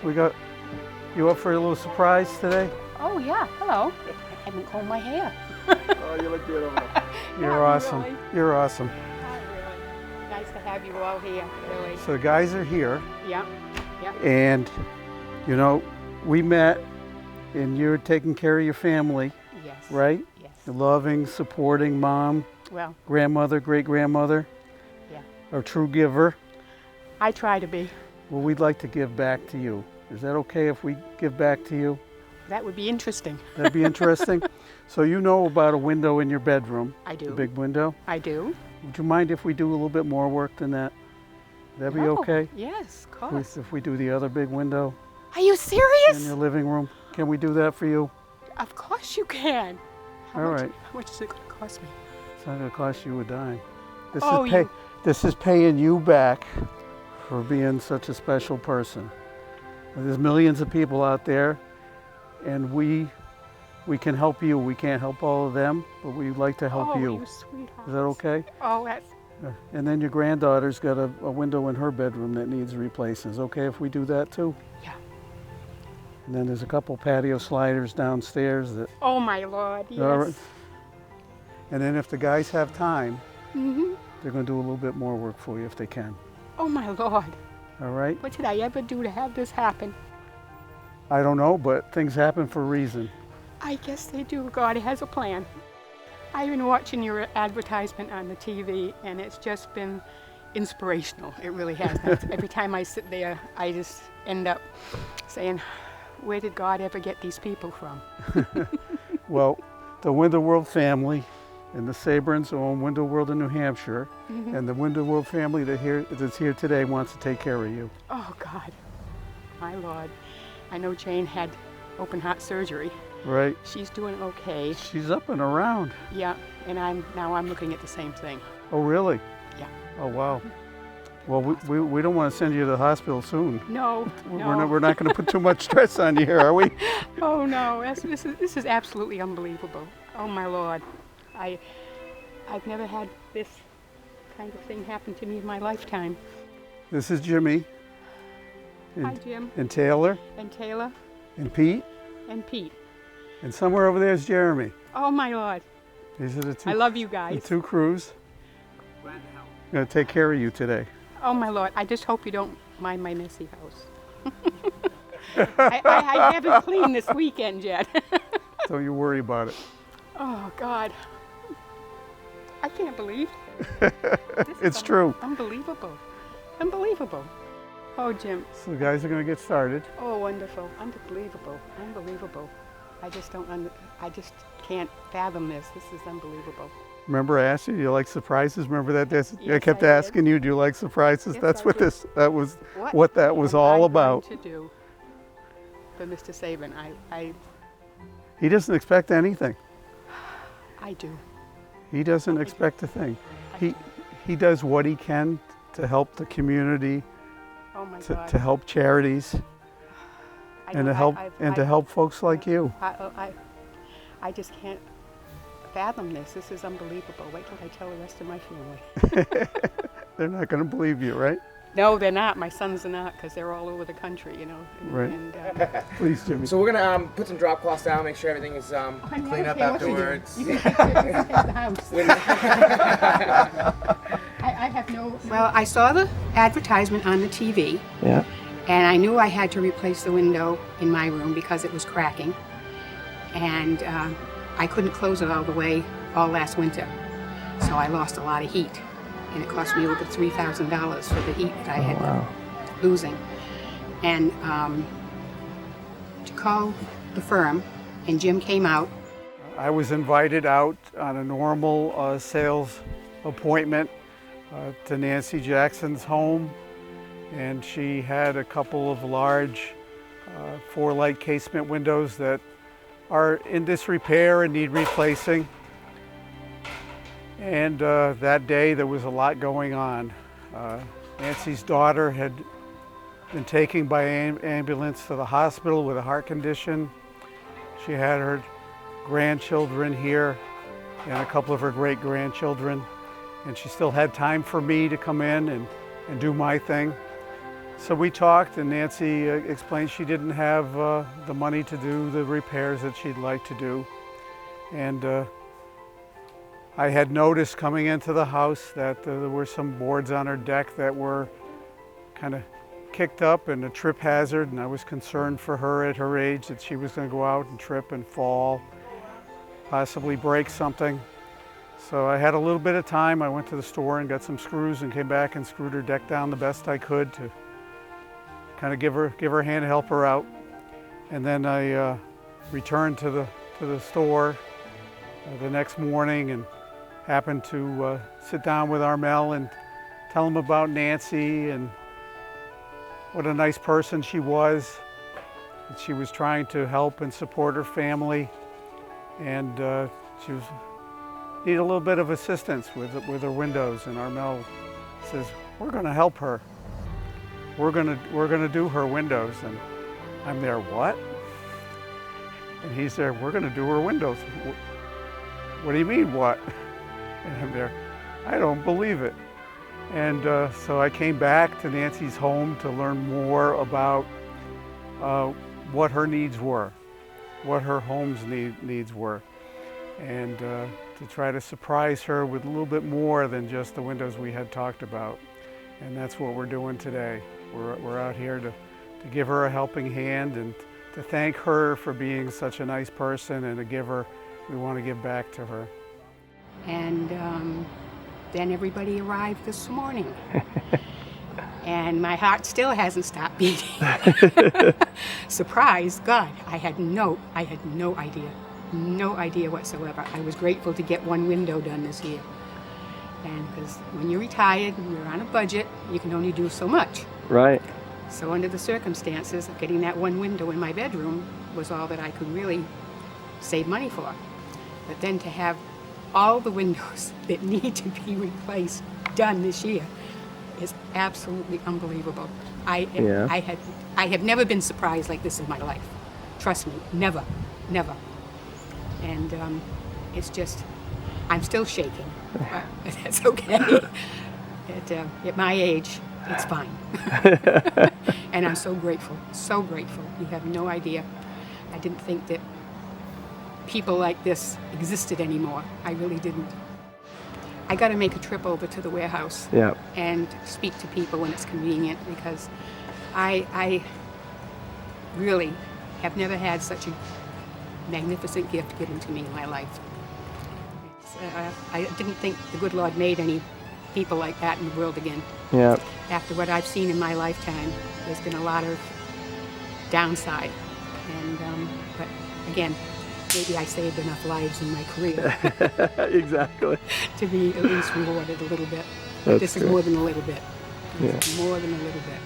We got you up for a little surprise today? Oh yeah, hello. I haven't combed my hair. Oh, you look good over there. You're Not awesome. really. You're awesome. Not really. Nice to have you all here, really. So the guys are here, Yeah, yeah. and you know, we met, and you're taking care of your family, Yes. right? Yes. A loving, supporting mom, Well, grandmother, great-grandmother, yeah. a true giver. I try to be. Well, we'd like to give back to you. Is that okay if we give back to you? That would be interesting. That'd be interesting. So you know about a window in your bedroom? I do. A big window? I do. Would you mind if we do a little bit more work than that? That'd be Oh, okay? yes, of course. If we do the other big window Are you in serious? your living room? Can we do that for you? Of course you can. All right. How much is it going to cost me? It's not going to cost you a dime. This Oh, is This is paying you back for being such a special person. There's millions of people out there, and we can help you. We can't help all of them, but we'd like to help Oh, you. you sweetheart. Is that okay? Oh, that's... And then your granddaughter's got a window in her bedroom that needs replacing. Is it okay if we do that too? Yeah. And then there's a couple patio sliders downstairs that. Oh, my Lord, yes. All right. And then if the guys have time, Mm-hmm. they're going to do a little bit more work for you if they can. Oh, my Lord. All right? What did I ever do to have this happen? I don't know, but things happen for a reason. I guess they do. God has a plan. I've been watching your advertisement on the TV, and it's just been inspirational. It really has. Every time I sit there, I just end up saying, where did God ever get these people from? Well, the Window World family and the Sabourins own Window World in New Hampshire, Mm-hmm. and the Window World family that's here today wants to take care of you. Oh, God. My Lord. I know Jane had open heart surgery. Right? She's doing okay. She's up and around. Yeah, and I'm looking at the same thing. Oh, really? Yeah. Oh, wow. Well, we don't want to send you to the hospital soon. No, no. We're not going to put too much stress on you here, are we? Oh no, this is absolutely unbelievable. Oh my Lord, I've never had this kind of thing happen to me in my lifetime. This is Jimmy. Hi Jim. And Taylor. And Taylor. And Pete. And Pete. And somewhere over there is Jeremy. Oh my Lord. These are the two. I love you The guys. two crews. Going to take care of you today. Oh my Lord, I just hope you don't mind my messy house. I haven't cleaned this weekend yet. Don't you worry about it. Oh God. I can't believe this. It's true. Unbelievable. Unbelievable. Oh, Jim. So the guys are going to get started. Oh, wonderful. Unbelievable. Unbelievable. I just can't fathom this. This is unbelievable. Remember I asked you, do you like surprises? Remember that? I Yes, kept I did. asking you, do you like surprises? Yes, That's I what do. what that was all about. What am I going to do for Mr. Sabourin? He doesn't expect anything. I do. He doesn't expect a thing. He does what he can to help the community, Oh my God. to help charities, I and know, to help folks like you. I just can't fathom this. This is unbelievable. Wait till I tell the rest of my family. They're not going to believe you, right? No, they're not. My sons are not, because they're all over the country, you know. Right. And, Please, Jimmy. So we're gonna put some drop cloths down, make sure everything is I clean don't up care what you do. afterwards. You can take the house. I have no... Well, I saw the advertisement on the TV, Yeah. and I knew I had to replace the window in my room because it was cracking. And I couldn't close it all the way all last winter, so I lost a lot of heat. And it cost me over $3,000 for the heat that I had been losing. And to call the firm, and Jim came out. I was invited out on a normal sales appointment to Nancy Jackson's home, and she had a couple of large 4-light casement windows that are in disrepair and need replacing. And that day there was a lot going on. Nancy's daughter had been taken by ambulance to the hospital with a heart condition. She had her grandchildren here and a couple of her great-grandchildren, and she still had time for me to come in and do my thing. So we talked, and Nancy explained she didn't have the money to do the repairs that she'd like to do. And I had noticed coming into the house that there were some boards on her deck that were kind of kicked up and a trip hazard, and I was concerned for her at her age that she was going to go out and trip and fall, possibly break something. So I had a little bit of time. I went to the store and got some screws and came back and screwed her deck down the best I could to kind of give her a hand to help her out. And then I returned to the store the next morning and happened to sit down with Harmel and tell him about Nancy and what a nice person she was. That she was trying to help and support her family, and she needed a little bit of assistance with her windows. And Harmel says, "We're going to help her. We're gonna do her windows." And I'm there, "What?" And he's there, "We're gonna do her windows." "What do you mean, what?" And I'm there, "I don't believe it." And so I came back to Nancy's home to learn more about what her needs were, what her home's needs were, and to try to surprise her with a little bit more than just the windows we had talked about. And that's what we're doing today. We're out here to give her a helping hand and to thank her for being such a nice person, and we want to give back to her. And then everybody arrived this morning. And my heart still hasn't stopped beating. Surprise, God, I had no idea whatsoever. I was grateful to get one window done this year. And because when you're retired and you're on a budget, you can only do so much. Right. So under the circumstances, getting that one window in my bedroom was all that I could really save money for. But then to have all the windows that need to be replaced done this year is absolutely unbelievable. I have never been surprised like this in my life. Trust me, never. And it's just, I'm still shaking, but that's okay. At my age, it's fine. And I'm so grateful. You have no idea. I didn't think that people like this existed anymore. I really didn't. I got to make a trip over to the warehouse and speak to people when it's convenient, because I really have never had such a magnificent gift given to me in my life. I didn't think the good Lord made any people like that in the world again. Yeah. After what I've seen in my lifetime, there's been a lot of downside. And but again, maybe I saved enough lives in my career Exactly. to be at least rewarded a little bit. But That's this is good. more than a little bit. Yeah. It's more than a little bit.